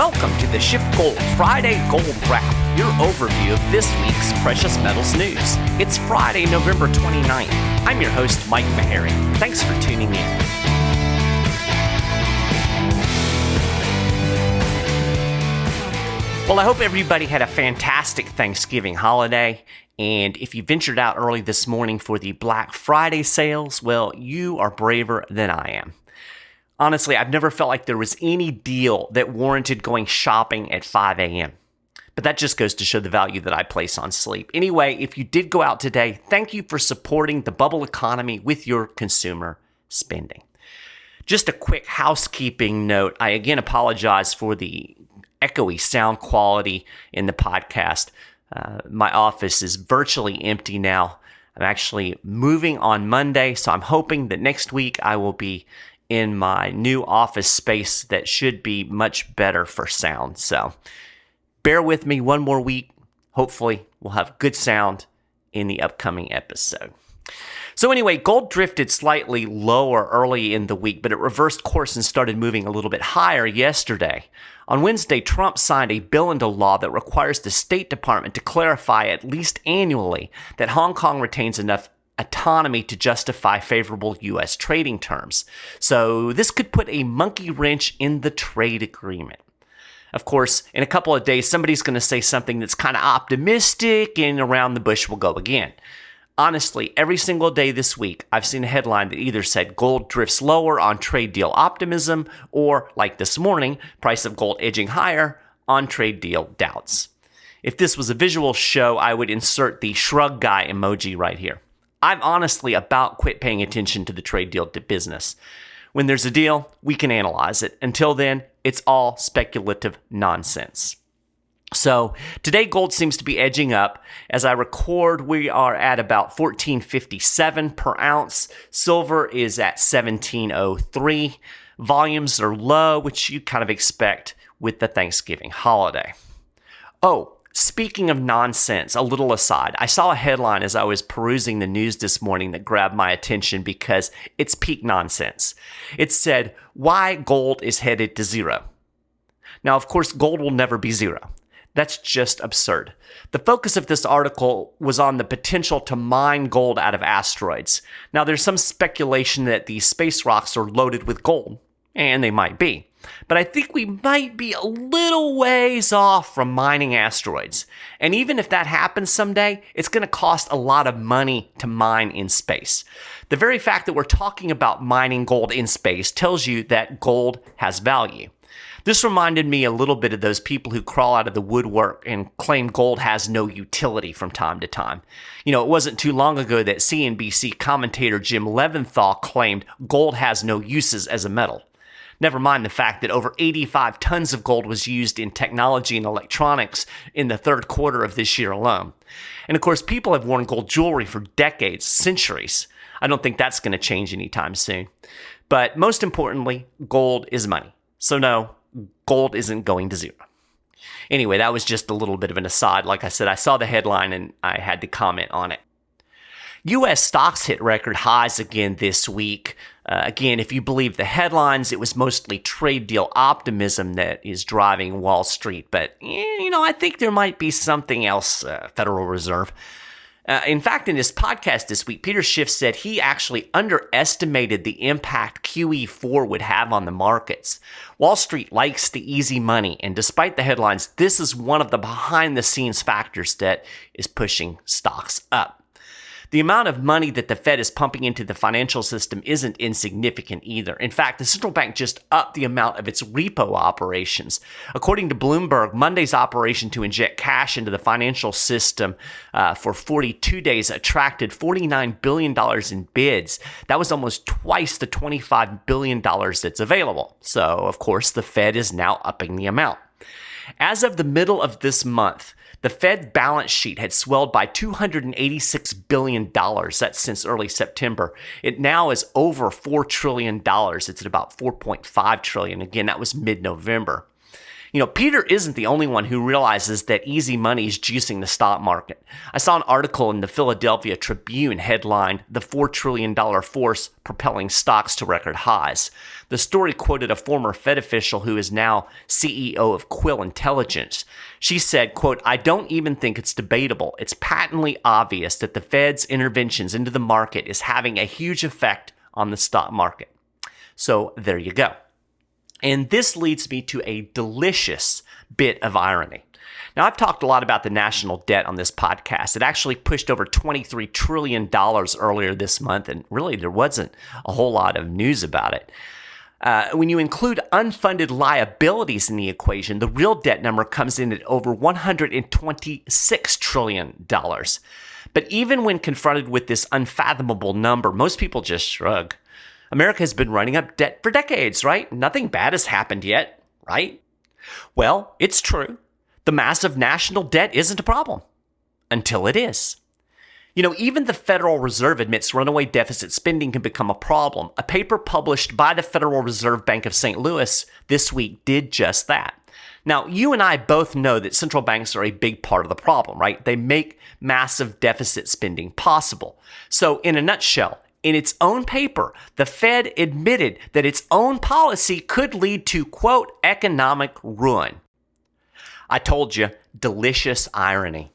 Welcome to the SchiffGold Friday Gold Wrap, your overview of this week's precious metals news. It's Friday, November 29th. I'm your host, Mike Maharrey. Thanks for tuning in. Well, I hope everybody had a fantastic Thanksgiving holiday. And if you ventured out early this morning for the Black Friday sales, well, you are braver than I am. Honestly, I've never felt like there was any deal that warranted going shopping at 5 a.m. But that just goes to show the value that I place on sleep. Anyway, if you did go out today, thank you for supporting the bubble economy with your consumer spending. Just a quick housekeeping note. I again apologize for the echoey sound quality in the podcast. My office is virtually empty now. I'm actually moving on Monday, so I'm hoping that next week I will be in my new office space that should be much better for sound. So bear with me one more week. Hopefully we'll have good sound in the upcoming episode. So anyway, gold drifted slightly lower early in the week, but it reversed course and started moving a little bit higher yesterday. On Wednesday, Trump signed a bill into law that requires the State Department to clarify at least annually that Hong Kong retains enough autonomy to justify favorable U.S. trading terms. So this could put a monkey wrench in the trade agreement. Of course, in a couple of days, somebody's going to say something that's kind of optimistic and around the bush will go again. Honestly, every single day this week, I've seen a headline that either said gold drifts lower on trade deal optimism or, like this morning, price of gold edging higher on trade deal doubts. If this was a visual show, I would insert the shrug guy emoji right here. I'm honestly about quit paying attention to the trade deal business. When there's a deal, we can analyze it. Until then, it's all speculative nonsense. So today, gold seems to be edging up. As I record, we are at about $14.57 per ounce. Silver is at $17.03. Volumes are low, which you kind of expect with the Thanksgiving holiday. Oh, speaking of nonsense, a little aside, I saw a headline as I was perusing the news this morning that grabbed my attention because it's peak nonsense. It said, why gold is headed to zero. Now, of course, gold will never be zero. That's just absurd. The focus of this article was on the potential to mine gold out of asteroids. Now, there's some speculation that these space rocks are loaded with gold, and they might be. But I think we might be a little ways off from mining asteroids. And even if that happens someday, it's going to cost a lot of money to mine in space. The very fact that we're talking about mining gold in space tells you that gold has value. This reminded me a little bit of those people who crawl out of the woodwork and claim gold has no utility from time to time. You know, it wasn't too long ago that CNBC commentator Jim Leventhal claimed gold has no uses as a metal. Never mind the fact that over 85 tons of gold was used in technology and electronics in the third quarter of this year alone. And of course, people have worn gold jewelry for decades, centuries. I don't think that's going to change anytime soon. But most importantly, gold is money. So no, gold isn't going to zero. Anyway, that was just a little bit of an aside. Like I said, I saw the headline and I had to comment on it. U.S. stocks hit record highs again this week. Again, if you believe the headlines, it was mostly trade deal optimism that is driving Wall Street. But, I think there might be something else, Federal Reserve. In fact, in his podcast this week, Peter Schiff said he actually underestimated the impact QE4 would have on the markets. Wall Street likes the easy money, and despite the headlines, this is one of the behind-the-scenes factors that is pushing stocks up. The amount of money that the Fed is pumping into the financial system isn't insignificant either. In fact, the central bank just upped the amount of its repo operations. According to Bloomberg, Monday's operation to inject cash into the financial system for 42 days attracted $49 billion in bids. That was almost twice the $25 billion that's available. So, of course, the Fed is now upping the amount. As of the middle of this month, the Fed balance sheet had swelled by $286 billion. That's since early September. It now is over $4 trillion. It's at about $4.5 trillion. Again, that was mid-November. Peter isn't the only one who realizes that easy money is juicing the stock market. I saw an article in the Philadelphia Tribune headlined, "The $4 trillion Force Propelling Stocks to Record Highs." The story quoted a former Fed official who is now CEO of Quill Intelligence. She said, quote, "I don't even think it's debatable. It's patently obvious that the Fed's interventions into the market is having a huge effect on the stock market." So there you go. And this leads me to a delicious bit of irony. Now, I've talked a lot about the national debt on this podcast. It actually pushed over $23 trillion earlier this month, and really there wasn't a whole lot of news about it. When you include unfunded liabilities in the equation, the real debt number comes in at over $126 trillion. But even when confronted with this unfathomable number, most people just shrug. America has been running up debt for decades, right? Nothing bad has happened yet, right? Well, it's true. The massive national debt isn't a problem until it is. Even the Federal Reserve admits runaway deficit spending can become a problem. A paper published by the Federal Reserve Bank of St. Louis this week did just that. Now, you and I both know that central banks are a big part of the problem, right? They make massive deficit spending possible. So, in a nutshell, in its own paper, the Fed admitted that its own policy could lead to, quote, economic ruin. I told you, delicious irony.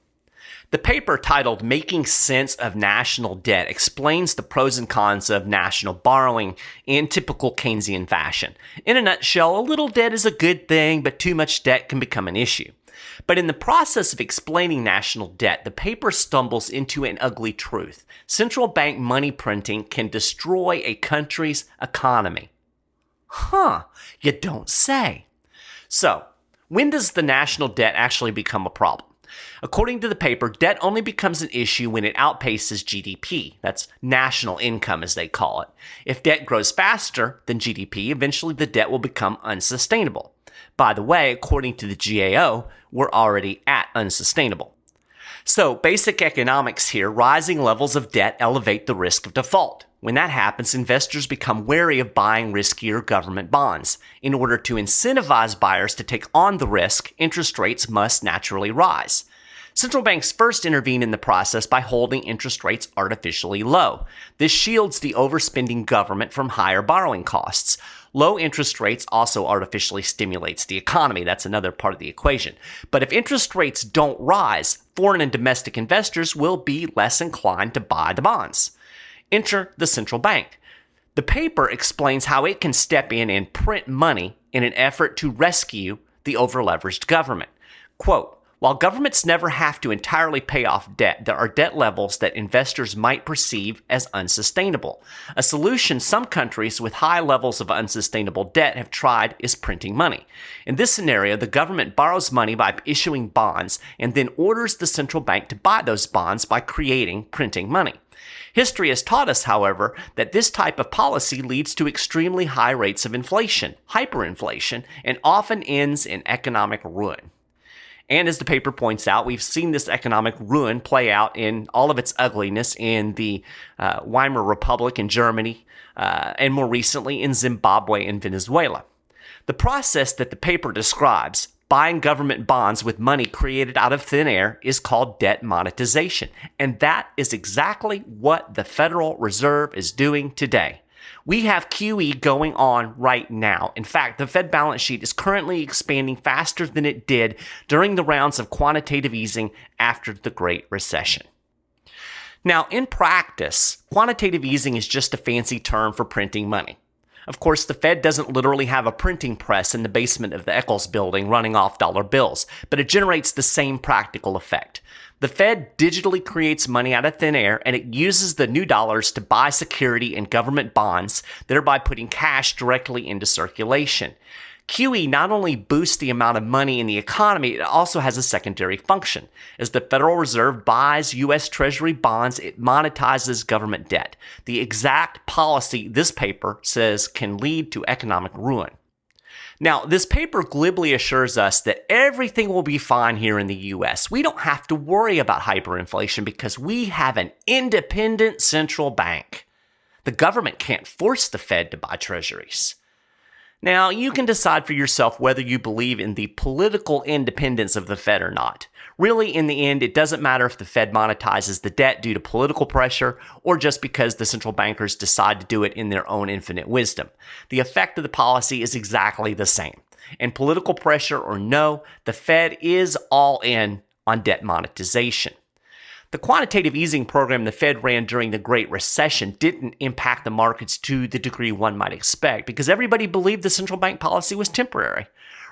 The paper, titled "Making Sense of National Debt," explains the pros and cons of national borrowing in typical Keynesian fashion. In a nutshell, a little debt is a good thing, but too much debt can become an issue. But in the process of explaining national debt, the paper stumbles into an ugly truth. Central bank money printing can destroy a country's economy. You don't say. So, when does the national debt actually become a problem? According to the paper, debt only becomes an issue when it outpaces GDP. That's national income, as they call it. If debt grows faster than GDP, eventually the debt will become unsustainable. By the way, according to the GAO, we're already at unsustainable. So, basic economics here, rising levels of debt elevate the risk of default. When that happens, investors become wary of buying riskier government bonds. In order to incentivize buyers to take on the risk, interest rates must naturally rise. Central banks first intervene in the process by holding interest rates artificially low. This shields the overspending government from higher borrowing costs. Low interest rates also artificially stimulates the economy. That's another part of the equation. But if interest rates don't rise, foreign and domestic investors will be less inclined to buy the bonds. Enter the central bank. The paper explains how it can step in and print money in an effort to rescue the over-leveraged government. Quote, "While governments never have to entirely pay off debt, there are debt levels that investors might perceive as unsustainable. A solution some countries with high levels of unsustainable debt have tried is printing money. In this scenario, the government borrows money by issuing bonds and then orders the central bank to buy those bonds by printing money. History has taught us, however, that this type of policy leads to extremely high rates of inflation, hyperinflation, and often ends in economic ruin." And as the paper points out, we've seen this economic ruin play out in all of its ugliness in the Weimar Republic in Germany, and more recently in Zimbabwe and Venezuela. The process that the paper describes, buying government bonds with money created out of thin air, is called debt monetization. And that is exactly what the Federal Reserve is doing today. We have QE going on right now. In fact, the Fed balance sheet is currently expanding faster than it did during the rounds of quantitative easing after the Great Recession. Now, in practice, quantitative easing is just a fancy term for printing money. Of course, the Fed doesn't literally have a printing press in the basement of the Eccles building running off dollar bills, but it generates the same practical effect. The Fed digitally creates money out of thin air, and it uses the new dollars to buy security and government bonds, thereby putting cash directly into circulation. QE not only boosts the amount of money in the economy, it also has a secondary function. As the Federal Reserve buys U.S. Treasury bonds, it monetizes government debt. The exact policy this paper says can lead to economic ruin. Now, this paper glibly assures us that everything will be fine here in the U.S. We don't have to worry about hyperinflation because we have an independent central bank. The government can't force the Fed to buy treasuries. Now, you can decide for yourself whether you believe in the political independence of the Fed or not. Really, in the end, it doesn't matter if the Fed monetizes the debt due to political pressure or just because the central bankers decide to do it in their own infinite wisdom. The effect of the policy is exactly the same. And political pressure or no, the Fed is all in on debt monetization. The quantitative easing program the Fed ran during the Great Recession didn't impact the markets to the degree one might expect because everybody believed the central bank policy was temporary.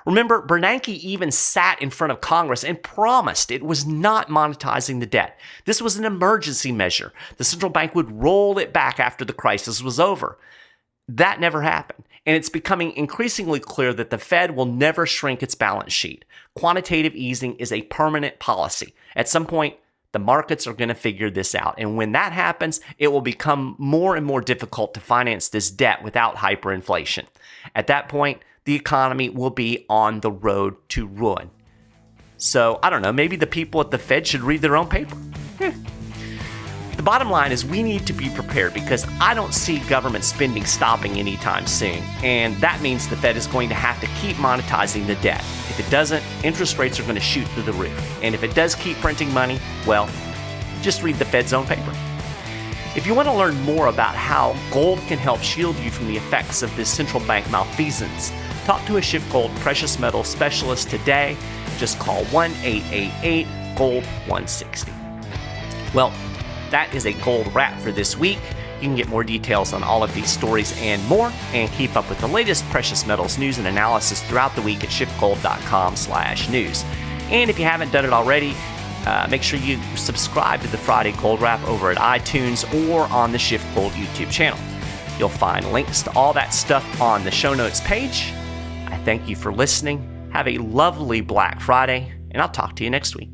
Remember, Bernanke even sat in front of Congress and promised it was not monetizing the debt. This was an emergency measure. The central bank would roll it back after the crisis was over. That never happened, and it's becoming increasingly clear that the Fed will never shrink its balance sheet. Quantitative easing is a permanent policy. At some point, the markets are going to figure this out, and when that happens, it will become more and more difficult to finance this debt without hyperinflation. At that point, the economy will be on the road to ruin. So, I don't know, maybe the people at the Fed should read their own paper. The bottom line is we need to be prepared because I don't see government spending stopping anytime soon, and that means the Fed is going to have to keep monetizing the debt. If it doesn't, interest rates are going to shoot through the roof. And if it does keep printing money, well, just read the Fed's own paper. If you want to learn more about how gold can help shield you from the effects of this central bank malfeasance, talk to a SchiffGold precious metal specialist today. Just call 1-888-GOLD-160. Well, that is a gold wrap for this week. You can get more details on all of these stories and more, and keep up with the latest precious metals news and analysis throughout the week at SchiffGold.com/news. And if you haven't done it already, make sure you subscribe to the Friday Gold Wrap over at iTunes or on the SchiffGold YouTube channel. You'll find links to all that stuff on the show notes page. I thank you for listening. Have a lovely Black Friday, and I'll talk to you next week.